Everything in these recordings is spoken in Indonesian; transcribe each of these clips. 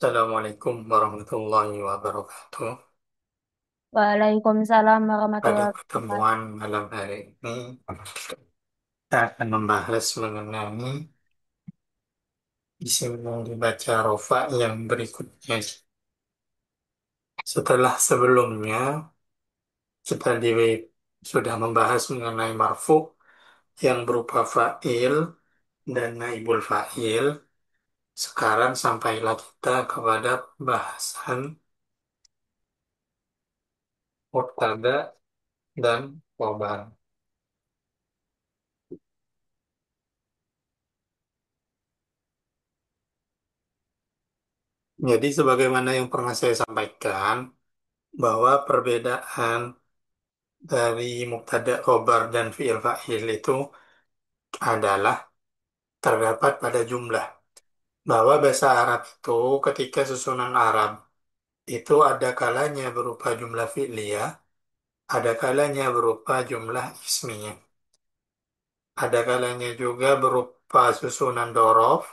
Assalamualaikum warahmatullahi wabarakatuh. Waalaikumsalam Pada warahmatullahi wabarakatuh. pertemuan malam hari ini, kita akan membahas mengenai isi yang dibaca Rofa yang berikutnya. Setelah sebelumnya, kita sudah membahas mengenai marfu yang berupa fa'il dan naibul fa'il. Sekarang sampailah kita kepada bahasan mubtada dan khobar. Jadi sebagaimana yang pernah saya sampaikan, bahwa perbedaan dari mubtada khobar dan fi'il fa'il itu adalah terdapat pada jumlah. Bahwa bahasa Arab itu ketika susunan Arab itu ada kalanya berupa jumlah fi'liyah, ada kalanya berupa jumlah ismiyah. Ada kalanya juga berupa susunan dorof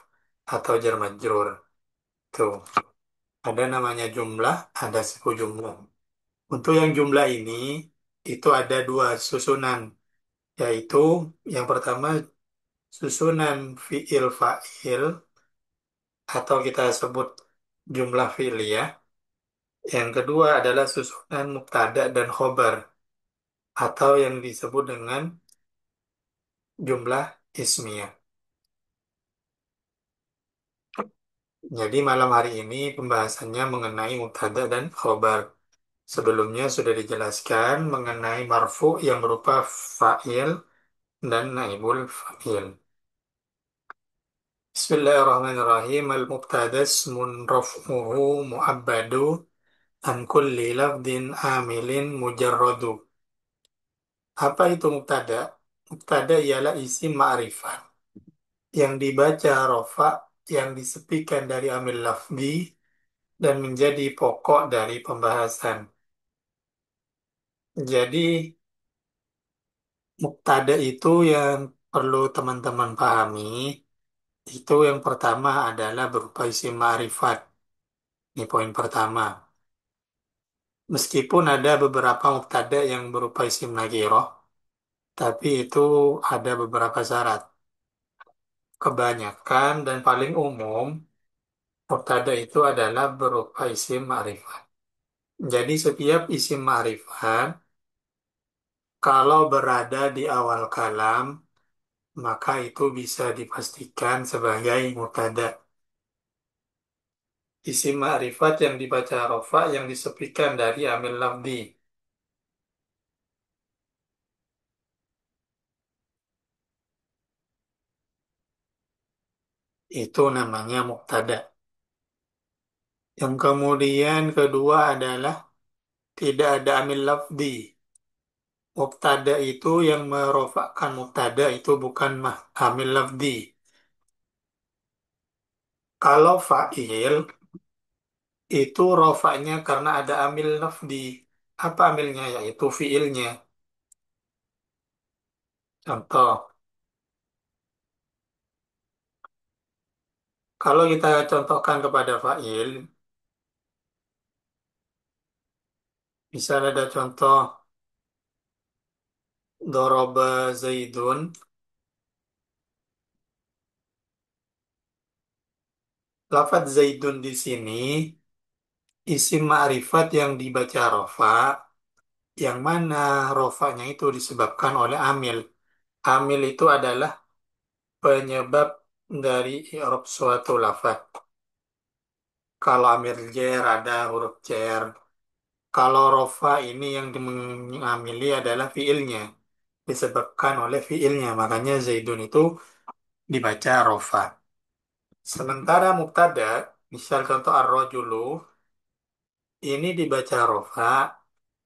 atau jar majrur. Tuh, ada namanya jumlah, ada suku jumlah. Untuk yang jumlah ini, itu ada dua susunan, yaitu yang pertama susunan fiil fa'il atau kita sebut jumlah fi'liyah. Yang kedua adalah susunan mubtada dan khobar atau yang disebut dengan jumlah ismiyah. Jadi malam hari ini pembahasannya mengenai mubtada dan khobar. Sebelumnya sudah dijelaskan mengenai marfu yang berupa fa'il dan naibul fa'il. Bismillahirrahmanirrahim. Al-mubtada ismun raf'uhu mu'abbadu an kulli lafdin amilin mujarradu. Apa itu mubtada? Mubtada ialah isim ma'rifat yang dibaca rofa yang disepikan dari amil lafzi dan menjadi pokok dari pembahasan. Jadi mubtada itu yang perlu teman-teman pahami itu yang pertama adalah berupa isim ma'rifat. Ini poin pertama. Meskipun ada beberapa mubtada yang berupa isim nakirah, tapi itu ada beberapa syarat. Kebanyakan dan paling umum, mubtada itu adalah berupa isim ma'rifat. Jadi setiap isim ma'rifat, kalau berada di awal kalam, maka itu bisa dipastikan sebagai mubtada. Isim ma'rifat yang dibaca rofa yang disepikan dari amil lafzi. Itu namanya mubtada. Yang kemudian kedua adalah tidak ada amil lafzi. Mubtada itu yang merofakkan mubtada itu bukan amil lafzi. Kalau fa'il itu rofaknya karena ada amil lafzi. Apa amilnya? Yaitu fiilnya. Contoh, kalau kita contohkan kepada fa'il, misal ada contoh doroba zaidun. Lafadz zaidun di sini isim ma'rifat yang dibaca rofa, yang mana rofanya itu disebabkan oleh amil. Amil itu adalah penyebab dari i'rab suatu lafaz. Kalau amil jer ada huruf jer. Kalau rofa ini yang mengamili adalah fiilnya. Disebabkan oleh fiilnya. Makanya Zaidun itu dibaca rofa. Sementara mubtada, misal contoh ar-rajulu, ini dibaca rofa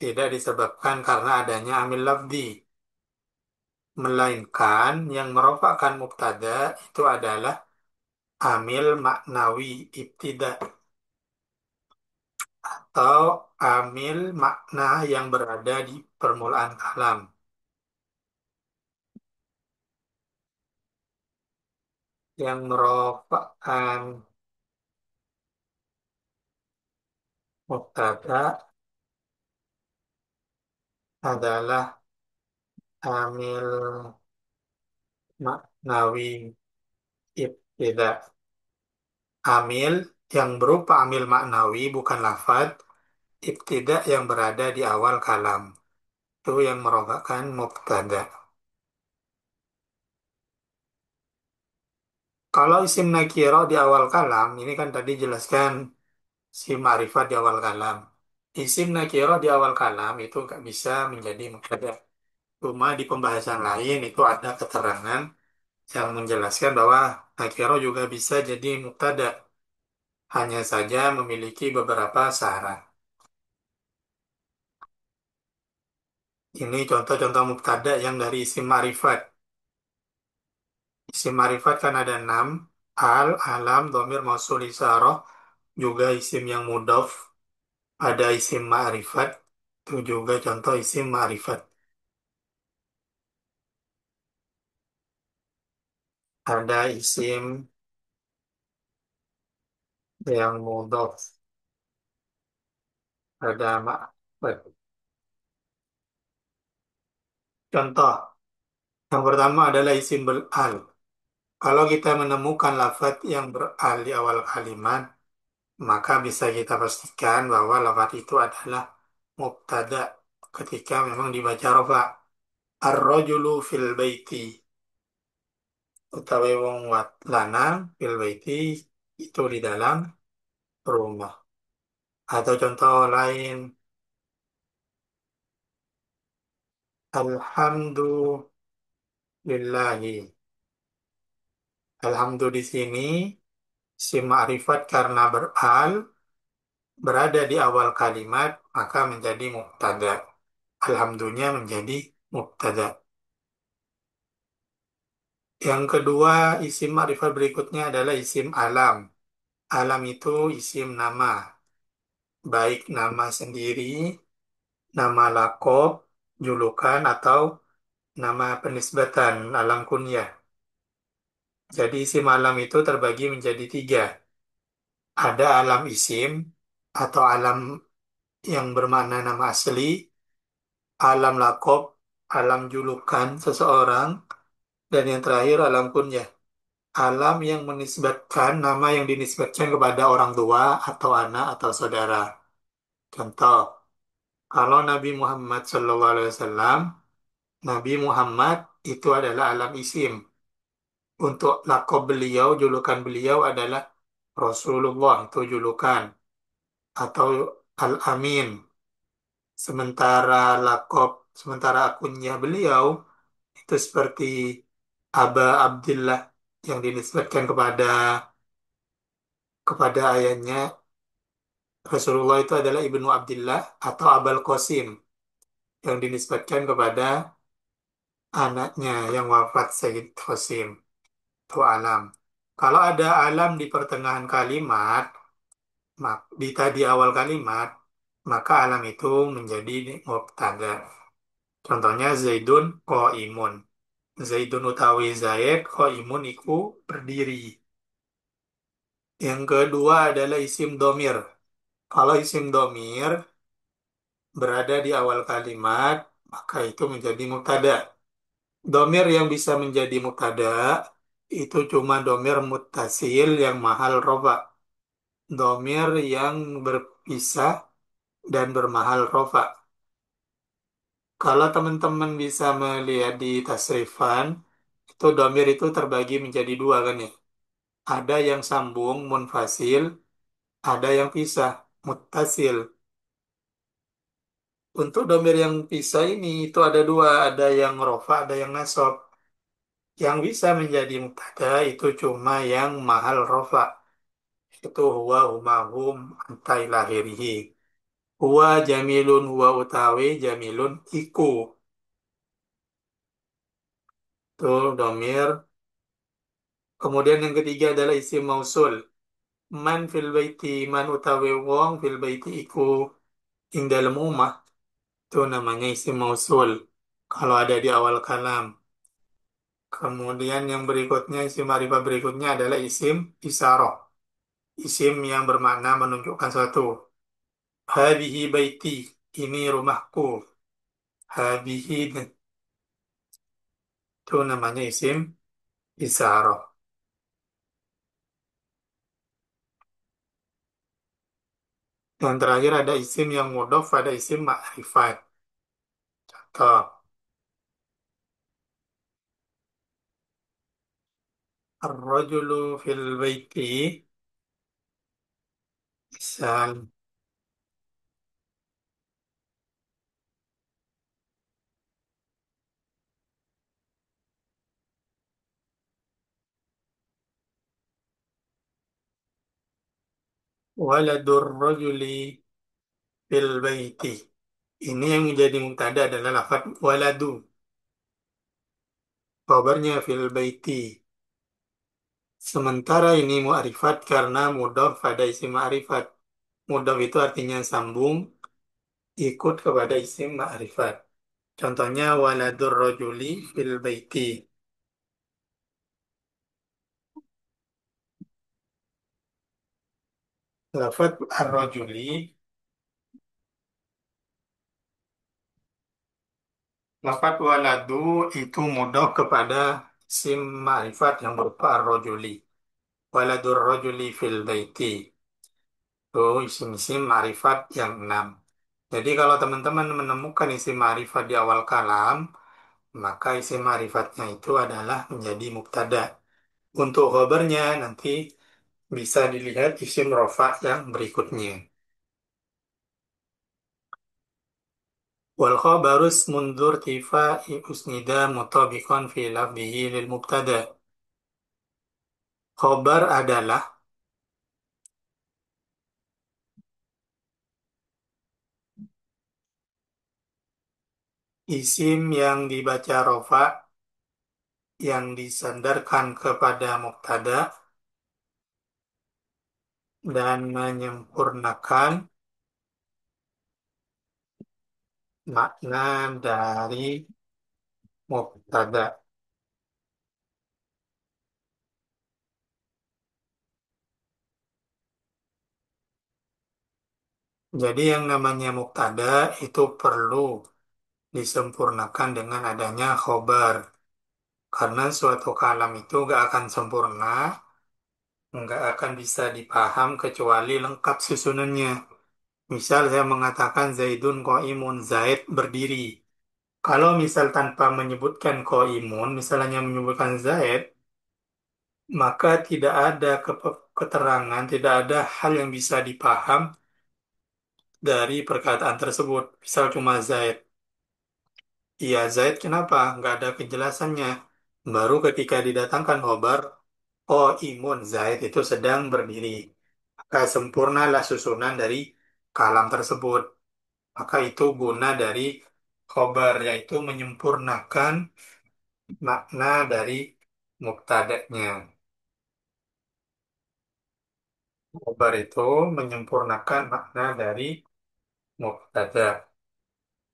tidak disebabkan karena adanya amil lafzi. Melainkan yang merofakkan mubtada itu adalah amil maknawi ibtida atau amil makna yang berada di permulaan kalam yang merupakan Mubtada adalah amil maknawi ibtida. Amil yang berupa amil maknawi bukan lafad, ibtida yang berada di awal kalam. Itu yang merupakan mubtada. Kalau isim nakiro di awal kalam, ini kan tadi jelaskan si ma'rifat di awal kalam. Isim nakiro di awal kalam itu nggak bisa menjadi mubtada. Cuma di pembahasan lain itu ada keterangan yang menjelaskan bahwa nakiro juga bisa jadi mubtada. Hanya saja memiliki beberapa syarat. Ini contoh-contoh mubtada yang dari isim ma'rifat. Isim ma'rifat kan ada 6. Al, alam, domir, mausul, isyarah. Juga isim yang mudhof. Ada isim ma'rifat. Itu juga contoh isim ma'rifat. Ada isim yang mudhof. Ada ma'rifat. Contoh. Yang pertama adalah isim ber'al. Kalau kita menemukan lafaz yang ber'al di awal kalimat, maka bisa kita pastikan bahwa lafaz itu adalah mubtada ketika memang dibaca rofa. Ar-rajulu fil baiti utawi wong lanang fil baiti itu di dalam rumah. Atau contoh lain, alhamdulillahi. Alhamdu di sini si ma'rifat karena beral berada di awal kalimat maka menjadi mubtada. Alhamdulillah menjadi mubtada. Yang kedua, isim ma'rifat berikutnya adalah isim alam. Alam itu isim nama, baik nama sendiri, nama lakob, julukan, atau nama penisbatan, alam kunyah. Jadi isim alam itu terbagi menjadi tiga. Ada alam isim atau alam yang bermakna nama asli, alam lakob, alam julukan seseorang, dan yang terakhir alam kunyah. Alam yang menisbatkan nama yang dinisbatkan kepada orang tua atau anak atau saudara. Contoh, kalau Nabi Muhammad SAW, Nabi Muhammad itu adalah alam isim. Untuk lakob beliau, julukan beliau adalah Rasulullah, itu julukan. Atau Al-Amin. Sementara lakob, sementara akunnya beliau, itu seperti Aba Abdillah yang dinisbatkan kepada ayahnya. Rasulullah itu adalah Ibnu Abdillah atau Abul Qasim yang dinisbatkan kepada anaknya yang wafat Sayyid Qasim. Itu alam. Kalau ada alam di pertengahan kalimat, di awal kalimat, maka alam itu menjadi mubtada. Contohnya Zaidun qaimun. Zaidun utawi Zaid, qaimun iku berdiri. Yang kedua adalah isim domir. Kalau isim domir berada di awal kalimat, maka itu menjadi mubtada. Domir yang bisa menjadi mubtada itu cuma domir muttasil yang mahal rofa. Domir yang berpisah dan bermahal rofa. Kalau teman-teman bisa melihat di tasrifan, itu domir itu terbagi menjadi dua kan ya. Ada yang sambung, munfasil, ada yang pisah, muttasil. Untuk domir yang pisah ini itu ada dua, ada yang rofa, ada yang nasab. Yang bisa menjadi mubtada itu cuma yang mahal rofa. Itu huwa, huma, hum, anta ila akhirih. Huwa jamilun, huwa utawi jamilun iku. Itu domir. Kemudian yang ketiga adalah isim mausul. Man fil baiti, man utawi wong fil baiti iku ing dalam rumah. Itu namanya isim mausul. Kalau ada di awal kalam. Kemudian yang berikutnya, isim ma'rifah berikutnya adalah isim isyarah. Isim yang bermakna menunjukkan suatu. Hadhihi baiti. Ini rumahku. Hadhihi itu namanya isim isyarah. Yang terakhir ada isim yang mudhof, ada isim ma'rifat. Contoh, ar-rajulu fil baiti. Misal, waladur rajuli fil baiti. Ini yang menjadi mubtada adalah lafaz waladu. Khabarnya fil baiti. Sementara ini mu'rifat karena mudhof pada isim ma'rifat. Mudhof itu artinya sambung, ikut kepada isim ma'rifat. Contohnya waladur rajuli fil baiti. Lafaz ar-rajuli, lafaz waladu itu mudhof kepada isim ma'rifat yang berupa ar-rajuli. Waladur rajuli fil baiti. Itu isim-isim ma'rifat yang enam. Jadi kalau teman-teman menemukan isim ma'rifat di awal kalam, maka isim ma'rifatnya itu adalah menjadi mubtada. Untuk khobarnya nanti bisa dilihat isim rofa yang berikutnya. Wal khabaru ismun dzurtifa'i usnida mutabiqan fi lafzihi lil mubtada. Khobar adalah isim yang dibaca rofa yang disandarkan kepada mubtada dan menyempurnakan makna dari mubtada. Jadi yang namanya mubtada itu perlu disempurnakan dengan adanya khobar. Karena suatu kalam itu gak akan sempurna, nggak akan bisa dipaham kecuali lengkap susunannya. Misal saya mengatakan Zaidun qa'imun, Zaid berdiri. Kalau misal tanpa menyebutkan qa'imun, misalnya menyebutkan Zaid, maka tidak ada keterangan, tidak ada hal yang bisa dipaham dari perkataan tersebut. Misal cuma Zaid. Iya, Zaid kenapa? Nggak ada kejelasannya. Baru ketika didatangkan khobar, qa'imun, Zaid itu sedang berdiri. Maka sempurnalah susunan dari kalam tersebut. Maka itu guna dari khobar, yaitu menyempurnakan makna dari muktadanya. Khobar itu menyempurnakan makna dari muktada.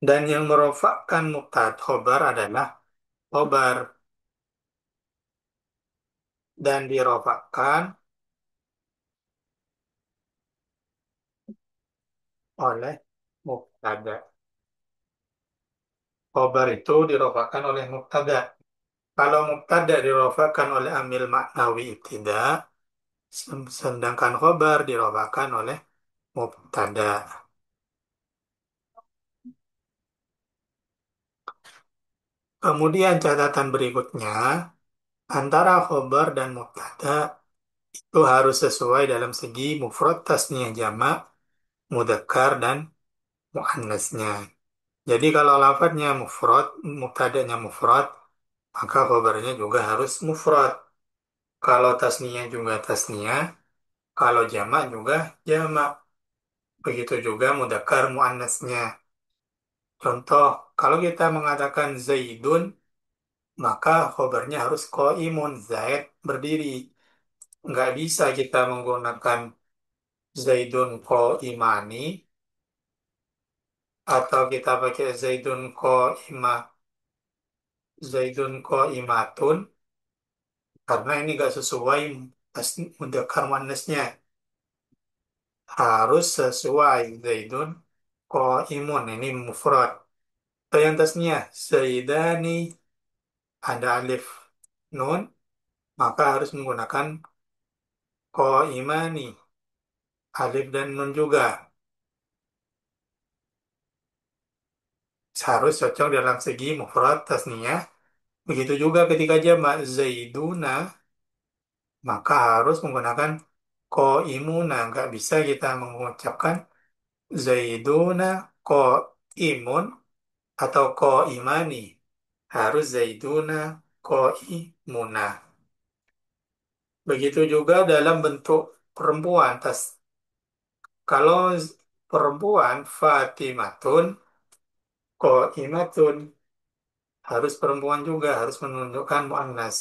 Dan yang merofakkan muktad khobar adalah khobar. Dan dirofakkan oleh muktada. Khobar itu dirofakkan oleh muktada. Kalau muktada dirofakkan oleh amil maknawi ibtida, sedangkan khobar dirofakkan oleh mubtada. Kemudian catatan berikutnya, antara khobar dan mubtada itu harus sesuai dalam segi mufrad, tasniyah, jamak, mudzakkar dan muannasnya. Jadi kalau lafadznya mufrad, mubtadanya mufrad, maka khobarnya juga harus mufrad. Kalau tasniyah juga tasniyah, kalau jamak juga jamak. Begitu juga mudzakkar muannasnya. Contoh, kalau kita mengatakan Zaidun, maka khobarnya harus qaimun, Zaid berdiri. Nggak bisa kita menggunakan Zaidun qaimani atau kita pakai Zaidun qaimatun karena ini nggak sesuai mudzakkar muannasnya. harus sesuai. Zaidun qaimun, ini mufrad. Atau yang tasnya, Zaidani, ada alif nun, maka harus menggunakan qaimani, alif dan nun juga. Harus cocok dalam segi mufrad tasniyah. Begitu juga ketika jamak Zaiduna, maka harus menggunakan qaimuna. Nggak bisa kita mengucapkan Zaiduna qaimun atau qaimani. Harus Zaiduna qaimuna. Begitu juga dalam bentuk perempuan. Kalau perempuan Fatimatun qaimatun, harus perempuan juga, harus menunjukkan muannas.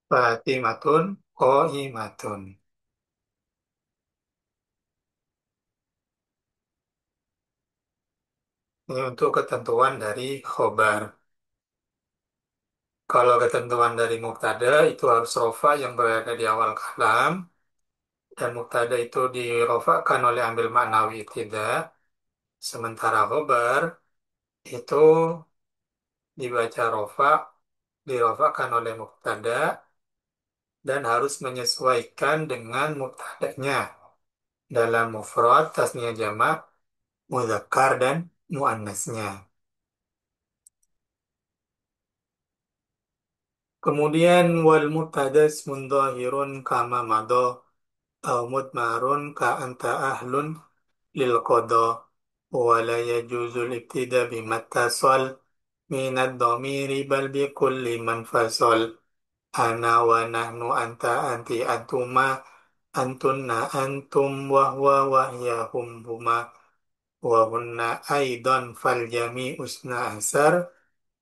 Fatimatun qaimatun. Ini untuk ketentuan dari khobar. Kalau ketentuan dari mubtada itu harus rofa yang berada di awal kalam, dan mubtada itu dirofakan oleh ambil maknawi tidak. Sementara khobar itu dibaca rofa, dirofakan oleh mubtada dan harus menyesuaikan dengan mubtadanya dalam mufrad, tasniyah jamak, mudzakkar dan muannasnya. Kemudian wal mubtada ismun dhahirun kama madha au mudmarun ka anta ahlun lil qada wa la yajuzul ibtida bimattasal minad dhamiri bal bi kulli man fasal ana wa nahnu anta anti antuma antunna antum wa huwa wa hiya hum huma wa hunna aidan fal jami usna asar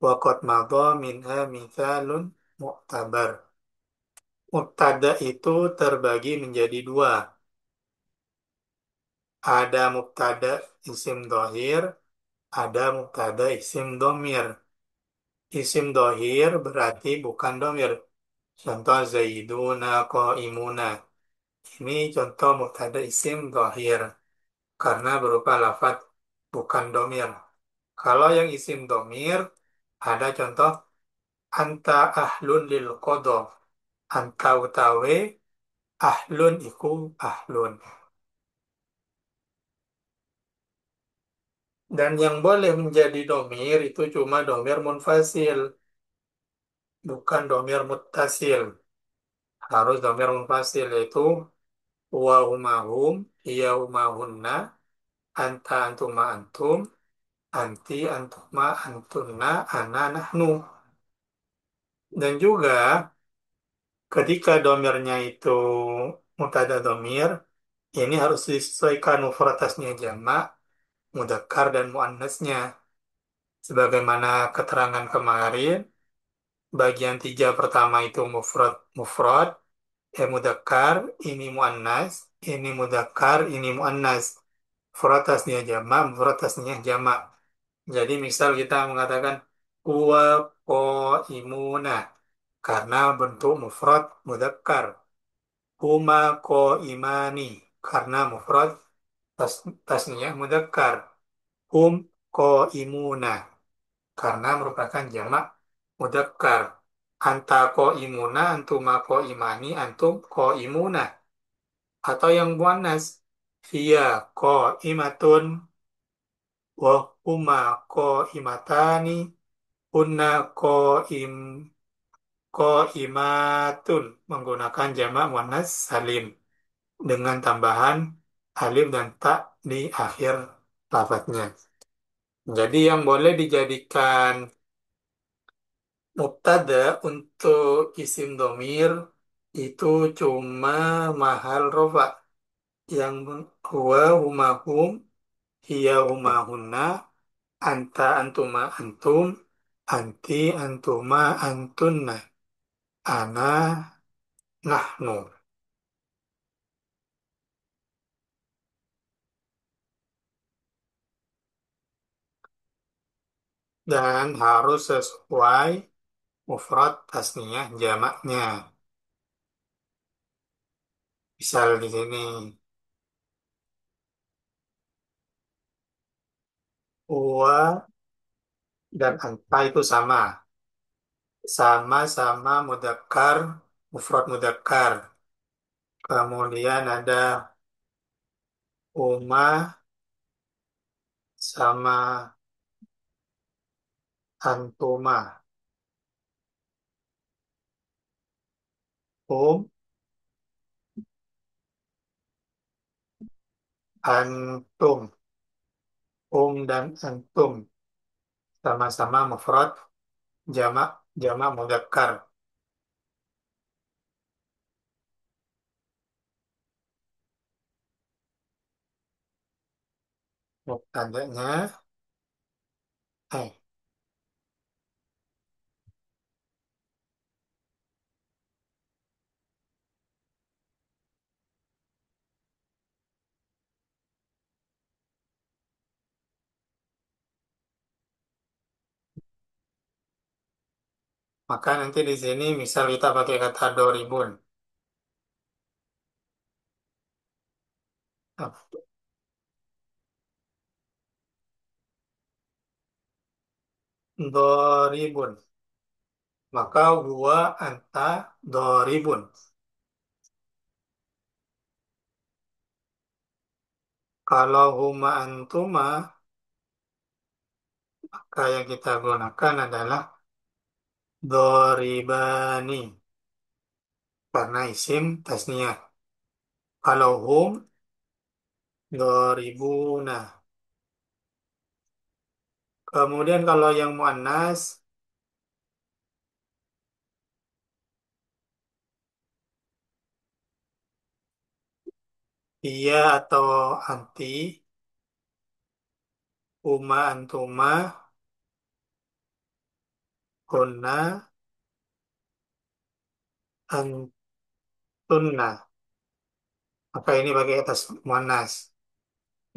wa qad madha minha mithalun mu'tabar. Mubtada itu terbagi menjadi dua. Ada mubtada isim dohir, ada mubtada isim domir. Isim dohir berarti bukan domir. Contoh Zaiduna qaimuna. Ini contoh mubtada isim dohir karena berupa lafaz bukan domir. Kalau yang isim domir ada contoh anta ahlun lil qada. Anta utawe ahlun iku ahlun. Dan yang boleh menjadi domir itu cuma domir munfasil, bukan domir muttasil. Harus domir munfasil yaitu wa huma hum, hiya huma hunna, anta antuma antum, anti antuma antunna, ana nahnu. Dan juga ketika domirnya itu mutada domir, ini harus disesuaikan mufratasnya jamak, mudzakkar dan muannasnya. Sebagaimana keterangan kemarin, bagian tiga pertama itu mufrad mufrad, mudzakkar, ini muannas, ini mudzakkar, ini muannas. Mufrad tasniyah jamak, mufrad tasniyah jamak. Jadi misal kita mengatakan huwa qaimuna karena bentuk mufrad mudzakkar. Huma qaimani karena mufrad tasniyah mudzakkar. Hum qaimuna karena merupakan jamak mudzakkar. Anta qaimuna, antuma qaimani, antum qaimuna. Atau yang muannas, hiya qaimatun, wa huma qaimatani, hunna qaimatun, menggunakan jamak muannas salim dengan tambahan alif dan ta di akhir lafadznya. Jadi yang boleh dijadikan mubtada untuk isim domir itu cuma mahal rofa yang huwa huma hum, hiya huma hunna, anta antuma antum, anti antuma antunna, ana nahnu. dan harus sesuai mufrad tasniyah jamaknya. Misal di sini, uwa dan anta itu sama. Sama-sama mudzakkar, mufrad mudzakkar. Kemudian ada Uma sama Antuma. Um, Antum. Dan Antum. Sama-sama mufrad jamak jamak mudzakkar. Mubtada'nya, eh, maka nanti di sini misal kita pakai kata doribun. Nah, doribun. Maka huwa anta doribun. Kalau huma antuma, maka yang kita gunakan adalah doribani. Karena isim tasniyah. Kalau hum, doribuna. Kemudian kalau yang muannas, iya atau anti, huma antuma, kunna, antunna. Maka ini pakai atas muannas.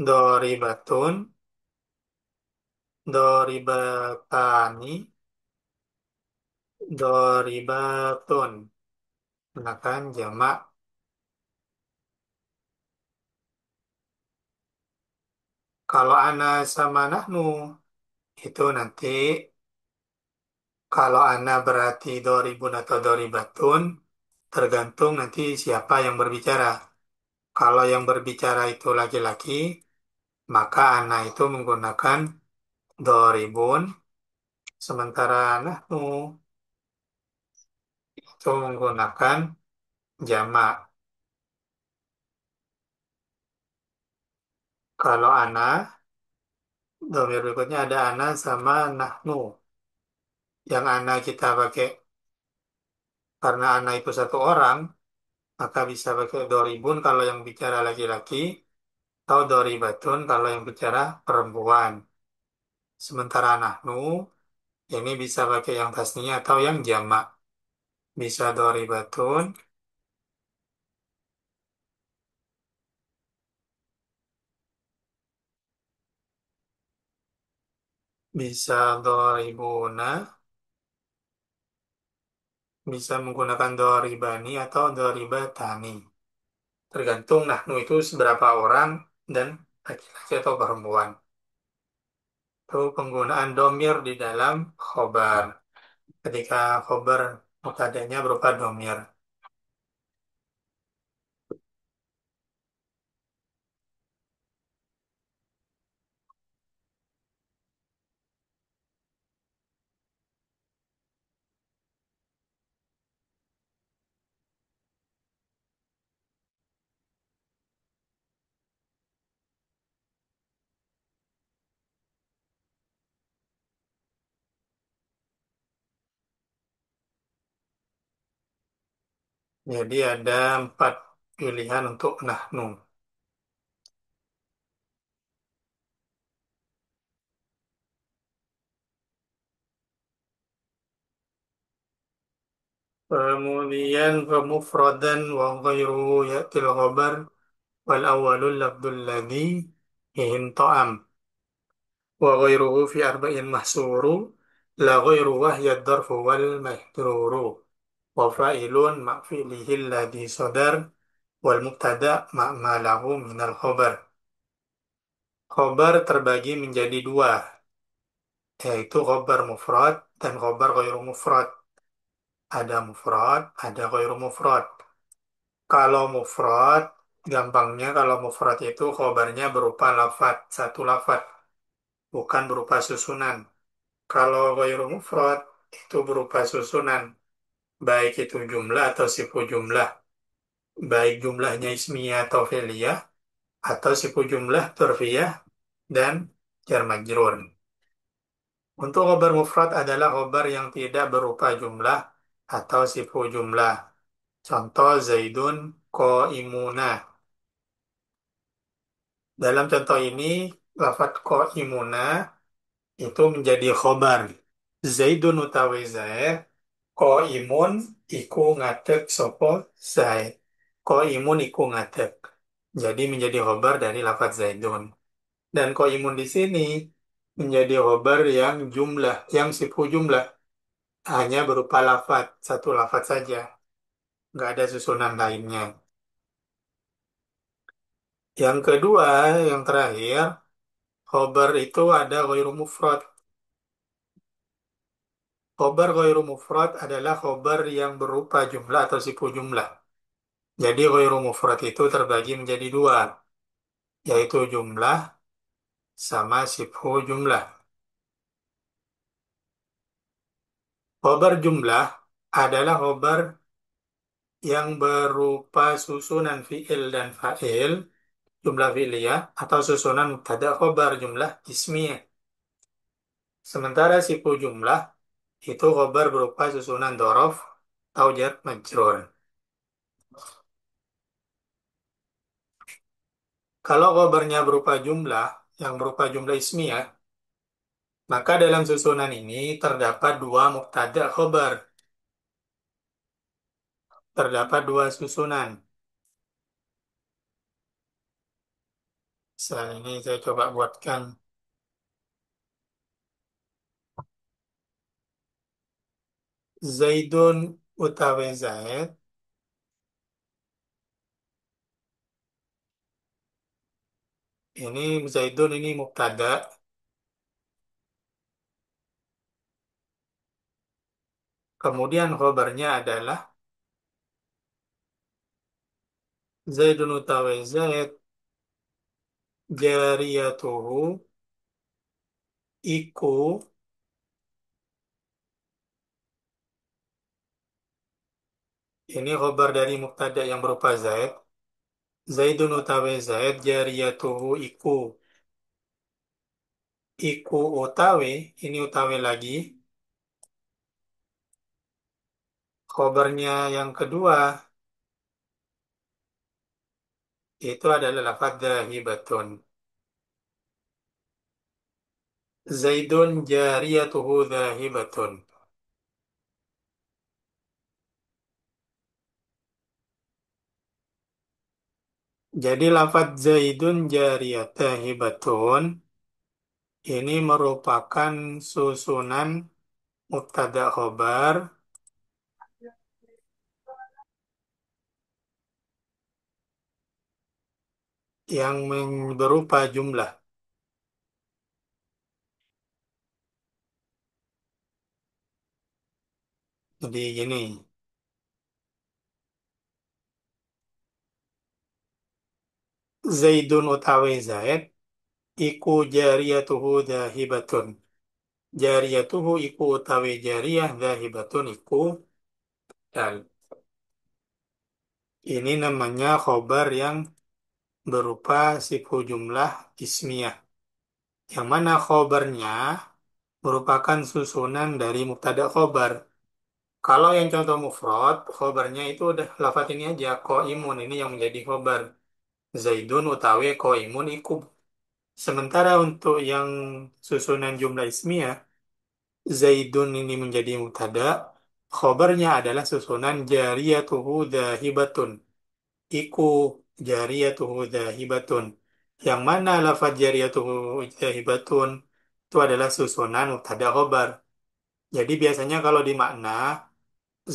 Doribatun, doribatani, doribatun. Gunakan jamak. Kalau ana sama nahnu, itu nanti kalau ana berarti doribun atau doribatun, tergantung nanti siapa yang berbicara. Kalau yang berbicara itu laki-laki, maka ana itu menggunakan doribun, sementara nahnu itu menggunakan jamak. Kalau ana, domir berikutnya ada ana sama nahnu. Yang ana kita pakai karena ana itu satu orang, maka bisa pakai doribun kalau yang bicara laki-laki, atau doribatun kalau yang bicara perempuan. Sementara nahnu, ini bisa pakai yang tasniah atau yang jamak. Bisa doribatun, bisa doribuna, bisa menggunakan doribani atau doribatani. Tergantung nahnu itu seberapa orang dan laki-laki atau perempuan. Itu penggunaan domir di dalam khobar. Ketika khobar mubtada'nya berupa domir. Jadi ada 4 pilihan untuk nahnu. Kemudian pemufradan wa ghairu ya'til khabar wal awwalul lafdul ladzi ihim ta'am. wa ghairuhu fi arba'in mahsuru la ghairu wahya dzarfu wal mahdruru wa fa'ilun ma fi'lihi alladhi sadar wal mubtada ma ma lahu minal khabar. Khobar terbagi menjadi dua, yaitu khobar mufrad dan khobar ghairu mufrad. Ada mufrad, ada ghairu mufrad. Kalau mufrad, gampangnya kalau mufrad itu khobarnya berupa lafat, satu lafat, bukan berupa susunan. Kalau ghairu mufrad, itu berupa susunan, baik itu jumlah atau sifu jumlah, baik jumlahnya ismiyah atau fi'liyah, atau sifu jumlah dzarfiyah dan jar majrur. Untuk khobar mufrad adalah khobar yang tidak berupa jumlah atau sifu jumlah. Contoh Zaidun qaimuna. Dalam contoh ini, lafat qaimuna itu menjadi khobar. Zaidun utawi Zaid, qaimun iku ngadeg sopo Zaid. Qaimun iku ngadeg. Jadi menjadi khobar dari lafat Zaidun. Dan qaimun di sini menjadi khobar yang jumlah, yang sifu jumlah. Hanya berupa lafat, satu lafat saja. Nggak ada susunan lainnya. Yang kedua, yang terakhir, khobar itu ada ghairu mufrad. Khobar ghairu mufrad adalah khobar yang berupa jumlah atau sifu jumlah. Jadi ghairu mufrad itu terbagi menjadi dua, yaitu jumlah sama sifu jumlah. Khobar jumlah adalah khobar yang berupa susunan fi'il dan fa'il, jumlah fi'liyah, atau susunan mubtada khobar jumlah ismiyah. Sementara sifu jumlah itu khobar berupa susunan dorof atau jar majrur. Kalau khobarnya berupa jumlah, yang berupa jumlah ismiyah, maka dalam susunan ini terdapat dua mubtada khobar. Terdapat dua susunan. Saat ini saya coba buatkan Zaidun utawi Zaid. Ini Zaidun ini mubtada. Kemudian khobarnya adalah Zaidun utawi Zaid jariyatuhu iku. Ini khobar dari mubtada yang berupa Zaid. Zaidun utawi Zaid jariyatuhu iku. Iku utawi, ini utawi lagi. Khobarnya yang kedua itu adalah lafadz dhahibatun. Zaidun jariyatuhu dhahibatun. Jadi lafadz Zaidun jariyat dhahibatun ini merupakan susunan mubtada khobar yang berupa jumlah. Jadi gini, Zaidun utawi Zaid iku jariyatuhu dhahibatun. Jariyatuhu iku utawi jariyah dhahibatun iku dal. Ini namanya khobar yang berupa sifu jumlah ismiyah. Yang mana khobarnya merupakan susunan dari mubtada khobar. Kalau yang contoh mufrad, khobarnya itu udah lafat ini aja, imun ini yang menjadi khobar. Zaidun utawi imun iku. Sementara untuk yang susunan jumlah ismiyah, Zaidun ini menjadi mubtada, khobarnya adalah susunan jariyatuhu dahibatun. Iku jariyatuhu dahibatun. Yang mana lafaz jariyatuhu dahibatun itu adalah susunan mubtada khobar. Jadi biasanya kalau di makna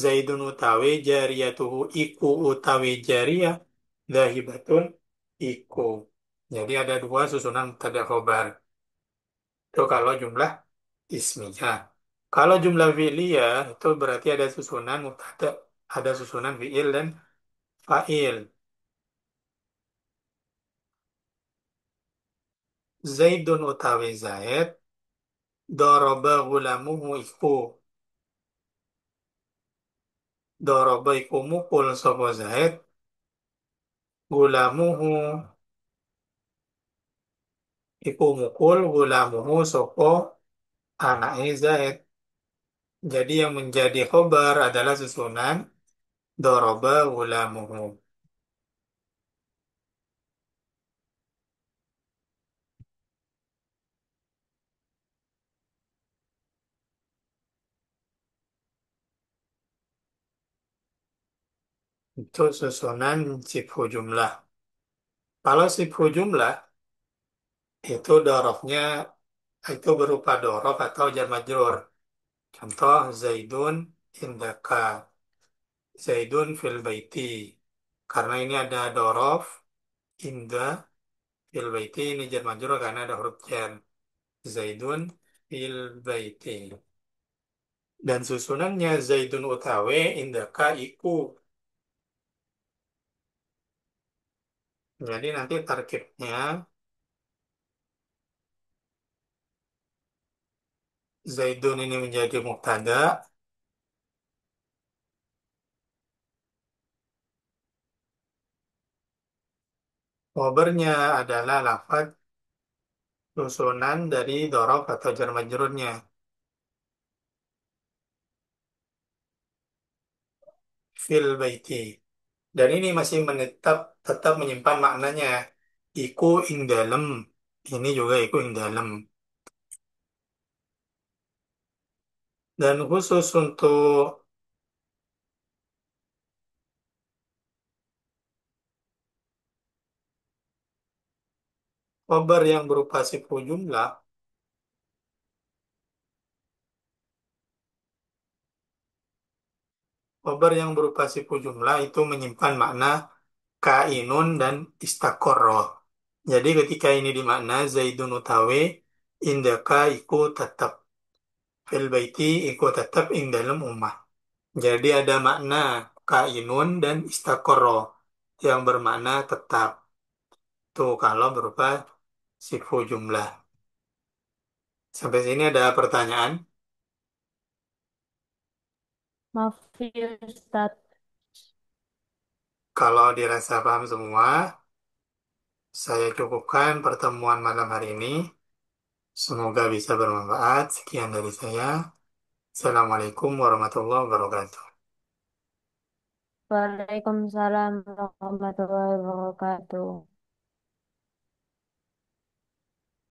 Zaidun utawi jariyatuhu iku utawi jariyah zahibatun iku. Jadi ada dua susunan mubtada khobar. Itu kalau jumlah ismiyah. Kalau jumlah fi'liyah itu berarti ada susunan mubtada, ada susunan fi'il dan fa'il. Zaidun utawi Zaid, doroba gulamuhu iku. Doroba iku mukul sapa Zaid, gulamuhu iku mukul gulamuhu sapa anake Zaid. Jadi yang menjadi khobar adalah susunan doroba gulamuhu. Itu susunan sifhu jumlah. Kalau sifhu jumlah itu dorofnya itu berupa dorof atau jar majrur. Contoh Zaidun indaka, Zaidun fil baiti. Karena ini ada dorof, inda fil baiti ini jar majrur karena ada huruf jar. Zaidun fil baiti. Dan susunannya Zaidun utawe indaka iku. Jadi nanti tarkibnya Zaidun ini menjadi mubtada, khobarnya adalah lafaz susunan dari dorof atau jar majrurnya fil baiti. Dan ini masih tetap menyimpan maknanya. Iku ing dalem. Ini juga iku ing dalem. Dan khusus untuk khobar yang berupa sifu jumlah, khobar yang berupa sifu jumlah itu menyimpan makna kainun dan istakoroh. Jadi ketika ini dimakna Zaidun utawi indaka iku tetap fil baiti iku tetap ing dalem umah. Jadi ada makna kainun dan istakoro yang bermakna tetap. Tuh kalau berupa sifu jumlah. Sampai sini ada pertanyaan. Maaf ya Ustadz. Kalau dirasa paham semua, saya cukupkan pertemuan malam hari ini. Semoga bisa bermanfaat. Sekian dari saya. Assalamualaikum warahmatullahi wabarakatuh. Waalaikumsalam warahmatullahi wabarakatuh.